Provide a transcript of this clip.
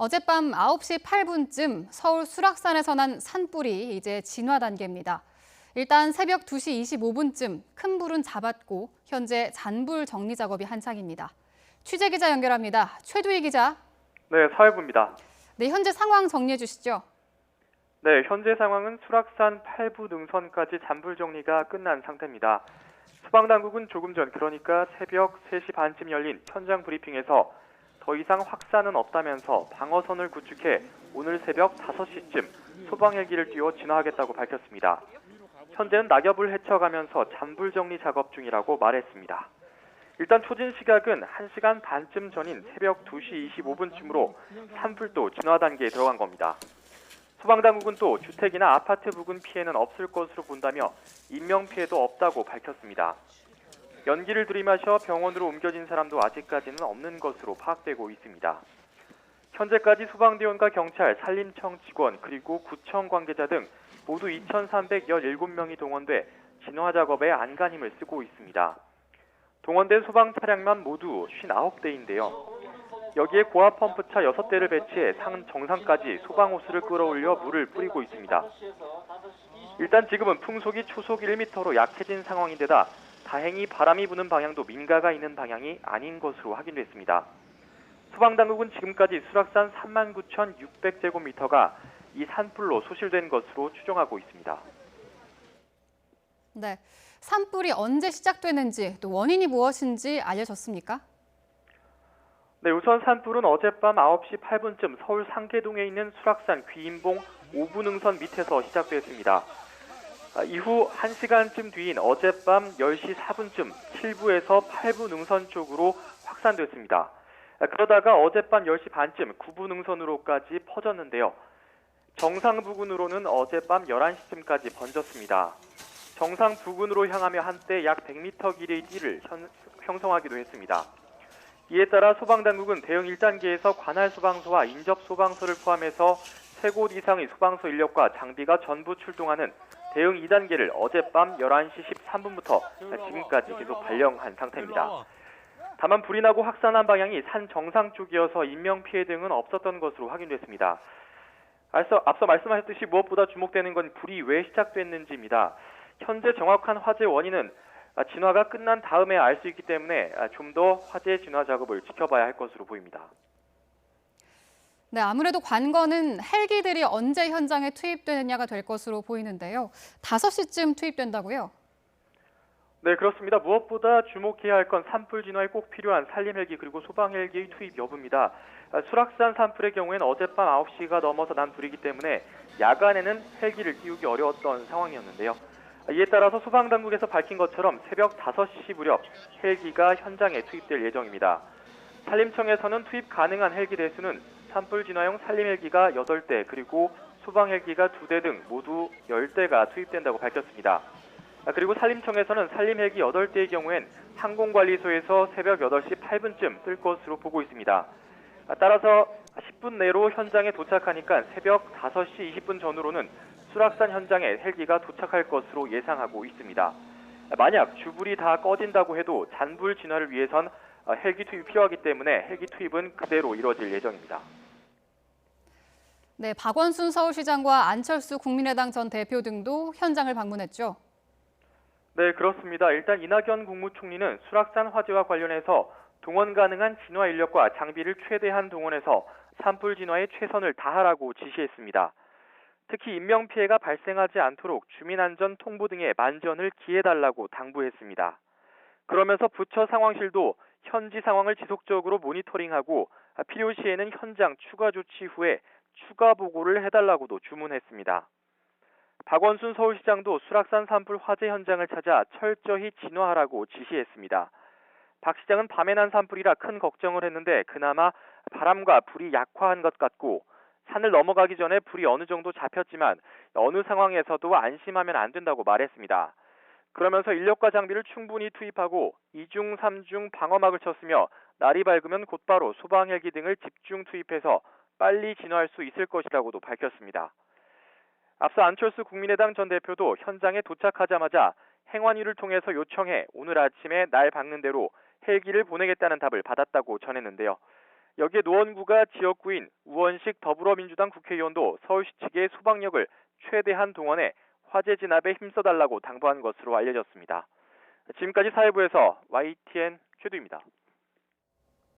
어젯밤 9시 8분쯤 서울 수락산에서 난 산불이 이제 진화 단계입니다. 일단 새벽 2시 25분쯤 큰 불은 잡았고 현재 잔불 정리 작업이 한창입니다. 취재 기자 연결합니다. 최두희 기자. 네, 사회부입니다. 네, 현재 상황 정리해 주시죠. 네, 현재 상황은 수락산 8부 능선까지 잔불 정리가 끝난 상태입니다. 소방당국은 조금 전, 그러니까 새벽 3시 반쯤 열린 현장 브리핑에서 더 이상 확산은 없다면서 방어선을 구축해 오늘 새벽 5시쯤 소방 헬기를 띄워 진화하겠다고 밝혔습니다. 현재는 낙엽을 헤쳐가면서 잔불 정리 작업 중이라고 말했습니다. 일단 초진 시각은 1시간 반쯤 전인 새벽 2시 25분쯤으로 산불도 진화 단계에 들어간 겁니다. 소방당국은 또 주택이나 아파트 부근 피해는 없을 것으로 본다며 인명피해도 없다고 밝혔습니다. 연기를 들이마셔 병원으로 옮겨진 사람도 아직까지는 없는 것으로 파악되고 있습니다. 현재까지 소방대원과 경찰, 산림청 직원 그리고 구청 관계자 등 모두 2,317명이 동원돼 진화 작업에 안간힘을 쓰고 있습니다. 동원된 소방 차량만 모두 59대인데요. 여기에 고압 펌프차 6대를 배치해 산 정상까지 소방호스를 끌어올려 물을 뿌리고 있습니다. 일단 지금은 풍속이 초속 1m로 약해진 상황인데다 다행히 바람이 부는 방향도 민가가 있는 방향이 아닌 것으로 확인됐습니다. 소방당국은 지금까지 수락산 39,600제곱미터가 이 산불로 소실된 것으로 추정하고 있습니다. 네, 산불이 언제 시작됐는지 또 원인이 무엇인지 알려졌습니까? 네, 우선 산불은 어젯밤 9시 8분쯤 서울 상계동에 있는 수락산 귀인봉 5부 능선 밑에서 시작됐습니다. 이후 1시간쯤 뒤인 어젯밤 10시 4분쯤 7부에서 8부 능선 쪽으로 확산됐습니다. 그러다가 어젯밤 10시 반쯤 9부 능선으로까지 퍼졌는데요. 정상 부근으로는 어젯밤 11시쯤까지 번졌습니다. 정상 부근으로 향하며 한때 약 100m 길이의 띠를 형성하기도 했습니다. 이에 따라 소방당국은 대응 1단계에서 관할 소방서와 인접 소방서를 포함해서 3곳 이상의 소방서 인력과 장비가 전부 출동하는 대응 2단계를 어젯밤 11시 13분부터 지금까지 계속 발령한 상태입니다. 다만 불이 나고 확산한 방향이 산 정상 쪽이어서 인명피해 등은 없었던 것으로 확인됐습니다. 앞서 말씀하셨듯이 무엇보다 주목되는 건 불이 왜 시작됐는지입니다. 현재 정확한 화재 원인은 진화가 끝난 다음에 알 수 있기 때문에 좀 더 화재 진화 작업을 지켜봐야 할 것으로 보입니다. 네, 아무래도 관건은 헬기들이 언제 현장에 투입되느냐가 될 것으로 보이는데요. 5시쯤 투입된다고요? 네, 그렇습니다. 무엇보다 주목해야 할 건 산불 진화에 꼭 필요한 산림 헬기 그리고 소방 헬기의 투입 여부입니다. 수락산 산불의 경우에는 어젯밤 9시가 넘어서 난 불이기 때문에 야간에는 헬기를 띄우기 어려웠던 상황이었는데요. 이에 따라서 소방당국에서 밝힌 것처럼 새벽 5시 무렵 헬기가 현장에 투입될 예정입니다. 산림청에서는 투입 가능한 헬기 대수는 산불 진화용 산림 헬기가 8대 그리고 소방 헬기가 2대 등 모두 10대가 투입된다고 밝혔습니다. 그리고 산림청에서는 산림 헬기 8대의 경우엔 항공관리소에서 새벽 8시 8분쯤 뜰 것으로 보고 있습니다. 따라서 10분 내로 현장에 도착하니까 새벽 5시 20분 전후로는 수락산 현장에 헬기가 도착할 것으로 예상하고 있습니다. 만약 주불이 다 꺼진다고 해도 잔불 진화를 위해선 헬기 투입이 필요하기 때문에 헬기 투입은 그대로 이뤄질 예정입니다. 네, 박원순 서울시장과 안철수 국민의당 전 대표 등도 현장을 방문했죠. 네, 그렇습니다. 일단 이낙연 국무총리는 수락산 화재와 관련해서 동원 가능한 진화 인력과 장비를 최대한 동원해서 산불 진화에 최선을 다하라고 지시했습니다. 특히 인명피해가 발생하지 않도록 주민안전 통보 등의 만전을 기해달라고 당부했습니다. 그러면서 부처 상황실도 현지 상황을 지속적으로 모니터링하고 필요시에는 현장 추가 조치 후에 추가 보고를 해달라고도 주문했습니다. 박원순 서울시장도 수락산 산불 화재 현장을 찾아 철저히 진화하라고 지시했습니다. 박 시장은 밤에 난 산불이라 큰 걱정을 했는데 그나마 바람과 불이 약화한 것 같고 산을 넘어가기 전에 불이 어느 정도 잡혔지만 어느 상황에서도 안심하면 안 된다고 말했습니다. 그러면서 인력과 장비를 충분히 투입하고 2중, 3중 방어막을 쳤으며 날이 밝으면 곧바로 소방 헬기 등을 집중 투입해서 빨리 진화할 수 있을 것이라고도 밝혔습니다. 앞서 안철수 국민의당 전 대표도 현장에 도착하자마자 행안위를 통해서 요청해 오늘 아침에 날 밝는 대로 헬기를 보내겠다는 답을 받았다고 전했는데요. 여기에 노원구가 지역구인 우원식 더불어민주당 국회의원도 서울시 측의 소방력을 최대한 동원해 화재 진압에 힘써달라고 당부한 것으로 알려졌습니다. 지금까지 사회부에서 YTN 최두입니다.